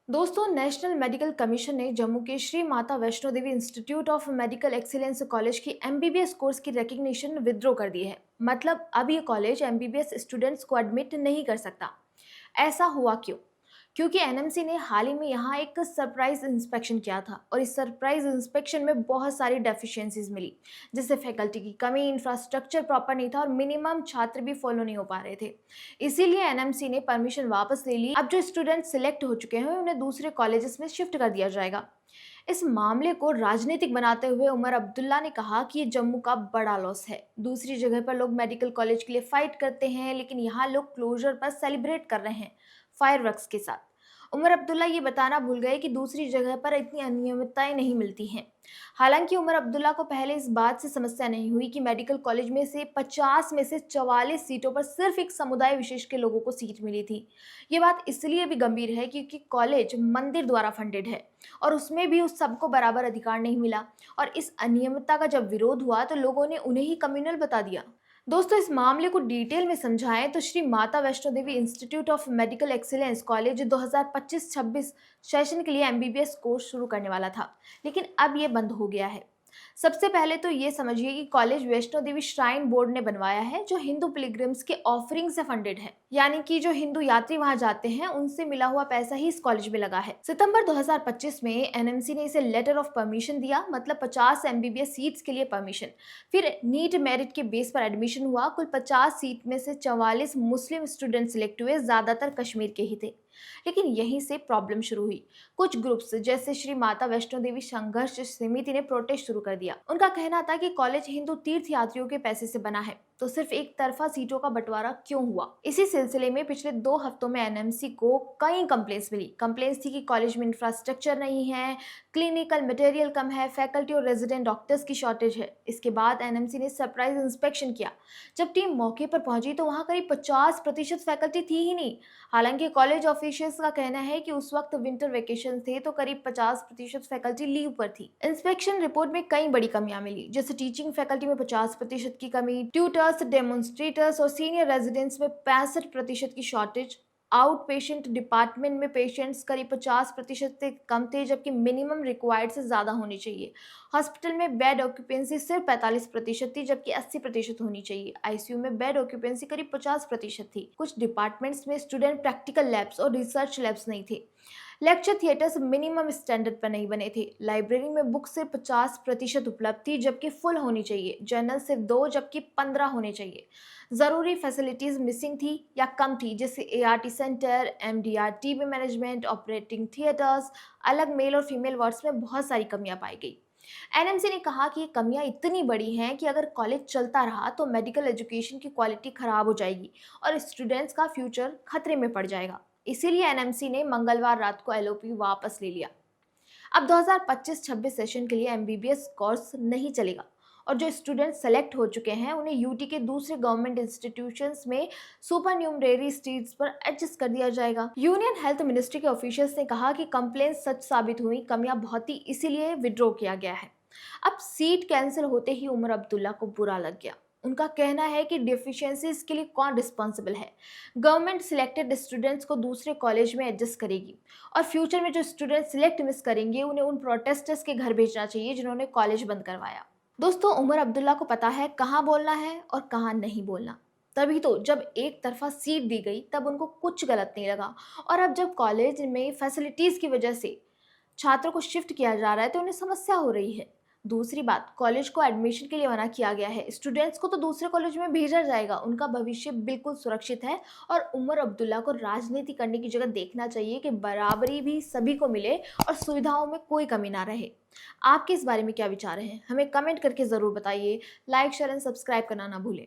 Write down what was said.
दोस्तों, national medical commission ने जम्मू के Shri Mata Vaishno Devi institute of medical excellence college की एमबीबीएस कोर्स की रिकग्निशन विथड्रॉ कर दी है। मतलब अब ये कॉलेज एमबीबीएस स्टूडेंट्स को एडमिट नहीं कर सकता। ऐसा हुआ क्यों? क्योंकि एनएमसी ने हाल ही में यहाँ एक सरप्राइज इंस्पेक्शन किया था और इस सरप्राइज इंस्पेक्शन में बहुत सारी डेफिशिएंसीज मिली। जैसे फैकल्टी की कमी, इंफ्रास्ट्रक्चर प्रॉपर नहीं था और मिनिमम छात्र भी फॉलो नहीं हो पा रहे थे। इसीलिए एनएमसी ने परमिशन वापस ले ली। अब जो स्टूडेंट सिलेक्ट हो चुके हैं उन्हें दूसरे कॉलेजेस में शिफ्ट कर दिया जाएगा। इस मामले को राजनीतिक बनाते हुए उमर अब्दुल्ला ने कहा कि ये जम्मू का बड़ा लॉस है। दूसरी जगह पर लोग मेडिकल कॉलेज के लिए फाइट करते हैं, लेकिन यहाँ लोग क्लोजर पर सेलिब्रेट कर रहे हैं फायरवर्क्स के साथ। उमर अब्दुल्ला ये बताना भूल गए कि दूसरी जगह पर इतनी अनियमितताएं नहीं मिलती हैं। हालांकि उमर अब्दुल्ला को पहले इस बात से समस्या नहीं हुई कि मेडिकल कॉलेज में से 50 में से 44 सीटों पर सिर्फ एक समुदाय विशेष के लोगों को सीट मिली थी। ये बात इसलिए भी गंभीर है क्योंकि कॉलेज मंदिर द्वारा फंडेड है और उसमें भी उस सबको बराबर अधिकार नहीं मिला। और इस अनियमितता का जब विरोध हुआ तो लोगों ने उन्हें ही कम्युनल बता दिया। दोस्तों, इस मामले को डिटेल में समझाएं तो Shri Mata Vaishno Devi institute of medical excellence college 2025-26 session के लिए एमबीबीएस कोर्स शुरू करने वाला था, लेकिन अब ये बंद हो गया है। सबसे पहले तो ये समझिए कि college Vaishno Devi shrine board ने बनवाया है, जो हिंदू पिलग्रिम्स के ऑफरिंग से फंडेड है। यानी कि जो हिंदू यात्री वहां जाते हैं उनसे मिला हुआ पैसा ही इस कॉलेज में लगा है। सितंबर 2025 में एनएमसी ने इसे लेटर ऑफ परमिशन दिया, मतलब 50 एमबीबीएस सीट्स के लिए परमिशन। फिर नीट मेरिट के बेस पर एडमिशन हुआ। कुल 50 सीट में से 44 मुस्लिम स्टूडेंट सिलेक्ट हुए, ज्यादातर कश्मीर के ही थे। लेकिन यहीं से प्रॉब्लम शुरू हुई। कुछ ग्रुप्स जैसे श्री माता वैष्णो देवी संघर्ष समिति ने प्रोटेस्ट शुरू कर दिया। उनका कहना था कि कॉलेज हिंदू तीर्थ यात्रियों के पैसे से बना है, तो सिर्फ एक तरफा सीटों का बंटवारा क्यों हुआ। इसी सिलसिले में पिछले 2 हफ्तों में एनएमसी को कई कंप्लेंट्स मिली। कंप्लेंट्स थी कि कॉलेज में इंफ्रास्ट्रक्चर नहीं है, क्लिनिकल मटेरियल कम है, फैकल्टी और रेजिडेंट डॉक्टर्स की शॉर्टेज है। इसके बाद एनएमसी ने सरप्राइज इंस्पेक्शन किया। जब टीम मौके पर पहुंची तो वहां करीब 50% फैकल्टी थी ही नहीं। हालांकि कॉलेज ऑफिशियल्स का कहना है कि उस वक्त विंटर वेकेशन थे, तो करीब 50% फैकल्टी लीव पर थी। इंस्पेक्शन रिपोर्ट में कई बड़ी कमियां मिली, जैसे टीचिंग फैकल्टी में 50% की कमी, ट्यूटर्स, डेमोन्स्ट्रेटर्स और सीनियर रेजिडेंट्स में 65% की शॉर्टेज। आउट पेशेंट डिपार्टमेंट में पेशेंट्स करीब 50% से कम थे, जबकि मिनिमम रिक्वायर्ड से ज़्यादा होनी चाहिए। हॉस्पिटल में बेड ऑक्यूपेंसी सिर्फ 45% थी, जबकि 80% होनी चाहिए। आईसीयू में बेड ऑक्यूपेंसी करीब 50% थी। कुछ डिपार्टमेंट्स में स्टूडेंट प्रैक्टिकल लैब्स और रिसर्च लैब्स नहीं थे। लेक्चर थिएटर्स मिनिमम स्टैंडर्ड पर नहीं बने थे। लाइब्रेरी में बुक सिर्फ 50% उपलब्ध थी, जबकि फुल होनी चाहिए। जर्नल सिर्फ 2 जबकि 15 होने चाहिए। ज़रूरी फैसिलिटीज़ मिसिंग थी या कम थी, जैसे ART centre, MDR TB management, operating theatres. अलग मेल और फीमेल वार्ड्स में बहुत सारी कमियां पाई गई। एनएमसी ने कहा कि ये कमियां इतनी बड़ी हैं कि अगर कॉलेज चलता रहा तो मेडिकल एजुकेशन की क्वालिटी खराब हो जाएगी और स्टूडेंट्स का फ्यूचर खतरे में पड़ जाएगा। इसीलिए एनएमसी ने मंगलवार रात को एलओपी वापस ले लिया। अब 2025-26 सेशन के लिए एमबीबीएस कोर्स नहीं चलेगा और जो स्टूडेंट सेलेक्ट हो चुके हैं उन्हें यूटी के दूसरे गवर्नमेंट इंस्टीट्यूशंस में सुपर न्यूमरेरी सीट्स पर एडजस्ट कर दिया जाएगा। यूनियन हेल्थ मिनिस्ट्री के ऑफिशियल्स ने कहा कि कंप्लेंट सच साबित हुई, कमियां बहुत थी, इसीलिए विड्रॉ किया गया है। अब सीट कैंसिल होते ही उमर अब्दुल्ला को बुरा लग गया। उनका कहना है कि डिफिशियंसीज के लिए कौन रिस्पॉन्सिबल है। गवर्नमेंट सिलेक्टेड स्टूडेंट्स को दूसरे कॉलेज में एडजस्ट करेगी और फ्यूचर में जो स्टूडेंट सिलेक्ट मिस करेंगे उन्हें उन प्रोटेस्टर्स के घर भेजना चाहिए जिन्होंने कॉलेज बंद करवाया। दोस्तों, उमर अब्दुल्ला को पता है कहाँ बोलना है और कहाँ नहीं बोलना। तभी तो जब एक तरफा सीट दी गई तब उनको कुछ गलत नहीं लगा, और अब जब कॉलेज में फैसिलिटीज़ की वजह से छात्रों को शिफ्ट किया जा रहा है तो उन्हें समस्या हो रही है। दूसरी बात, कॉलेज को एडमिशन के लिए मना किया गया है। स्टूडेंट्स को तो दूसरे कॉलेज में भेजा जाएगा, उनका भविष्य बिल्कुल सुरक्षित है। और उमर अब्दुल्ला को राजनीति करने की जगह देखना चाहिए कि बराबरी भी सभी को मिले और सुविधाओं में कोई कमी ना रहे। आपके इस बारे में क्या विचार हैं? हमें कमेंट करके ज़रूर बताइए। लाइक, शेयर एंड सब्सक्राइब करना ना भूलें।